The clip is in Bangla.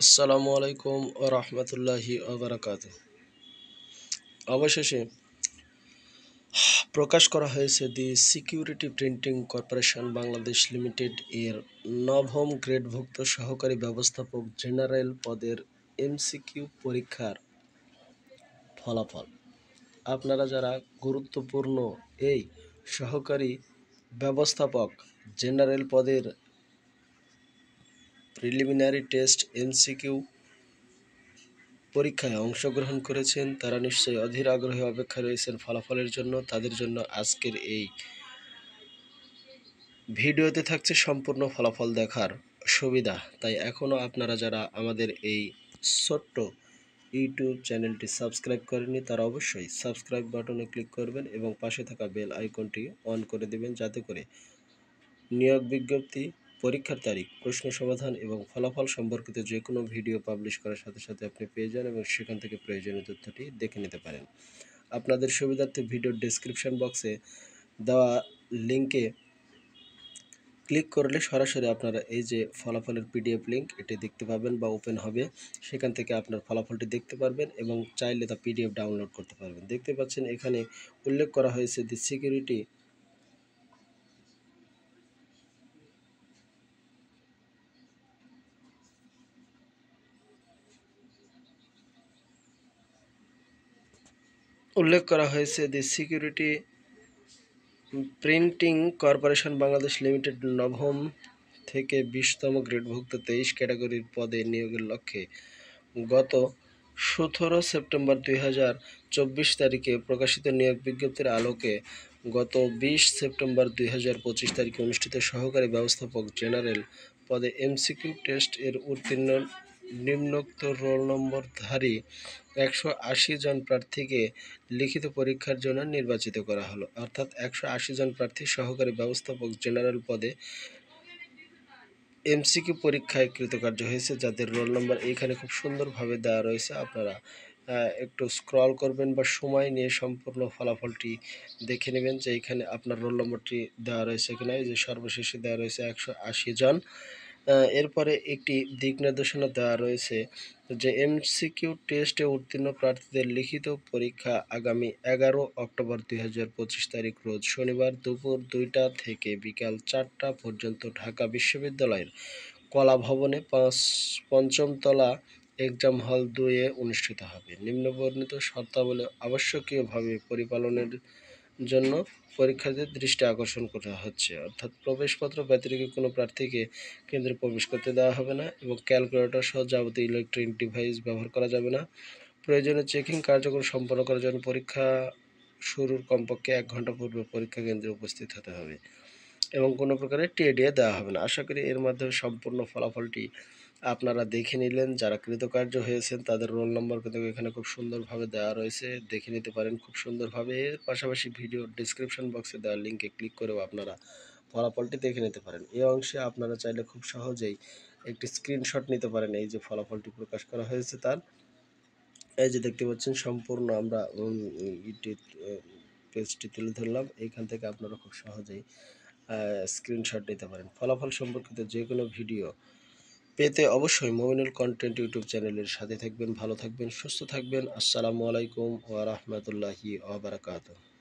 আসসালামু আলাইকুম ও রহমতুল্লাহি ওবারাকাতুহু। অবশেষে প্রকাশ করা হয়েছে দি security printing corporation Bangladesh limited এর নবম গ্রেডভুক্ত সহকারী ব্যবস্থাপক জেনারেল পদের এমসিকিউ পরীক্ষার ফলাফল। আপনারা যারা গুরুত্বপূর্ণ এই সহকারী ব্যবস্থাপক জেনারেল পদের প্রিলিমিনারি টেস্ট এমসিকিউ পরীক্ষায় অংশগ্রহণ করেছেন, তারা নিশ্চয়ই অধীর আগ্রহে অপেক্ষা রয়েছেন ফলাফলের জন্য। তাদের জন্য আজকের এই ভিডিওতে থাকছে সম্পূর্ণ ফলাফল দেখার সুবিধা। তাই এখনও আপনারা যারা আমাদের এই ছোট্ট ইউটিউব চ্যানেলটি সাবস্ক্রাইব করেননি, তারা অবশ্যই সাবস্ক্রাইব বাটনে ক্লিক করবেন এবং পাশে থাকা বেল আইকনটি অন করে দেবেন, যাতে করে নিয়োগ বিজ্ঞপ্তি, পরীক্ষার তারিখ, প্রশ্ন সমাধান এবং ফলাফল সম্পর্কিত যে কোনো ভিডিও পাবলিশ করার সাথে সাথে আপনি পেয়ে যান এবং সেখান থেকে প্রয়োজনীয় তথ্যটি দেখে নিতে পারেন। আপনাদের সুবিধার্থে ভিডিওর ডেসক্রিপশন বক্সে দেওয়া লিঙ্কে ক্লিক করলে সরাসরি আপনারা এই যে ফলাফলের পিডিএফ লিঙ্ক এটি দেখতে পাবেন বা ওপেন হবে, সেখান থেকে আপনার ফলাফলটি দেখতে পারবেন এবং চাইলে তা পিডিএফ ডাউনলোড করতে পারবেন। দেখতে পাচ্ছেন এখানে উল্লেখ করা হয়েছে দি সিকিউরিটি দি security printing corporation Bangladesh limited নবম থেকে 20তম গ্রেডভুক্ত 23 ক্যাটাগরির পদে নিয়োগের লক্ষ্যে গত 17 সেপ্টেম্বর 2024 তারিখে প্রকাশিত নিয়োগ বিজ্ঞপ্তির আলোকে গত 20 সেপ্টেম্বর 2025 তারিখে অনুষ্ঠিত সহকারী ব্যবস্থাপক জেনারেল পদে এমসিকিউ টেস্ট এর উত্তীর্ণ নিম্নোক্ত রোল নম্বরধারী 180 জন প্রার্থীকে লিখিত পরীক্ষার জন্য নির্বাচিত করা হলো। অর্থাৎ 180 জন প্রার্থী সহকারী ব্যবস্থাপক জেনারেল পদে এমসিকিউ পরীক্ষায় কৃতকার্য হয়েছে, যাদের রোল নম্বর এইখানে খুব সুন্দরভাবে দেওয়া রয়েছে। আপনারা একটু স্ক্রল করবেন বা সময় নিয়ে সম্পূর্ণ ফলাফলটি দেখে নেবেন যে এইখানে আপনার রোল নম্বরটি দেওয়া রয়েছে কিনা। এই যে সর্বশেষে দেওয়া রয়েছে 180 জন। এরপরে একটি দিক নির্দেশনা দেওয়া রয়েছে যে এমসিকিউ টেস্টে উত্তীর্ণ প্রার্থীদের লিখিত পরীক্ষা আগামী 11 অক্টোবর 2025 তারিখ রোজ শনিবার দুপুর 2টা থেকে বিকাল 4টা পর্যন্ত ঢাকা বিশ্ববিদ্যালয়ের কলা ভবনে 5ম তলা এক্সাম হল 2-এ অনুষ্ঠিত হবে। নিম্নবর্ণিত শর্তাবলী আবশ্যকীয়ভাবে পরিপালনের জন্য পরীক্ষার্থীদের দৃষ্টি আকর্ষণ করা হচ্ছে। অর্থাৎ প্রবেশপত্র ব্যতিরেকে কোনো প্রার্থীকে কেন্দ্রে প্রবেশ করতে দেওয়া হবে না এবং ক্যালকুলেটর সহ যাবতীয় ইলেকট্রনিক ডিভাইস ব্যবহার করা যাবে না। প্রয়োজনীয় চেকিং কার্যক্রম সম্পন্ন করার জন্য পরীক্ষা শুরুর কমপক্ষে 1 ঘন্টা পূর্বে পরীক্ষা কেন্দ্রে উপস্থিত হতে হবে এবং কোনো প্রকারের টিএডিএ দেওয়া হবে না। আশা করি এর মাধ্যমে সম্পূর্ণ ফলাফলটি আপনারা দেখে নিলেন। যারা কৃতকার্য হয়েছেন তাদের রোল নম্বর কিন্তু এখানে খুব সুন্দরভাবে দেওয়া রয়েছে, দেখে নিতে পারেন খুব সুন্দরভাবে। এর পাশাপাশি ভিডিও ডিসক্রিপশন বক্সে দেওয়া লিঙ্কে ক্লিক করেও আপনারা ফলাফলটি দেখে নিতে পারেন। এই অংশে আপনারা চাইলে খুব সহজেই একটি স্ক্রিনশট নিতে পারেন এই যে ফলাফলটি প্রকাশ করা হয়েছে তার। এই যে দেখতে পাচ্ছেন সম্পূর্ণ আমরা পেজটি তুলে ধরলাম। এইখান থেকে আপনারা খুব সহজেই স্ক্রিনশট নিতে পারেন। ফলাফল সম্পর্কিত যে কোনো ভিডিও পেতে অবশ্যই মমিনুল কন্টেন্ট ইউটিউব চ্যানেলের সাথে থাকবেন। ভালো থাকবেন, সুস্থ থাকবেন। আসসালামু আলাইকুম ওয়া রাহমাতুল্লাহি ওয়া বারাকাতুহু।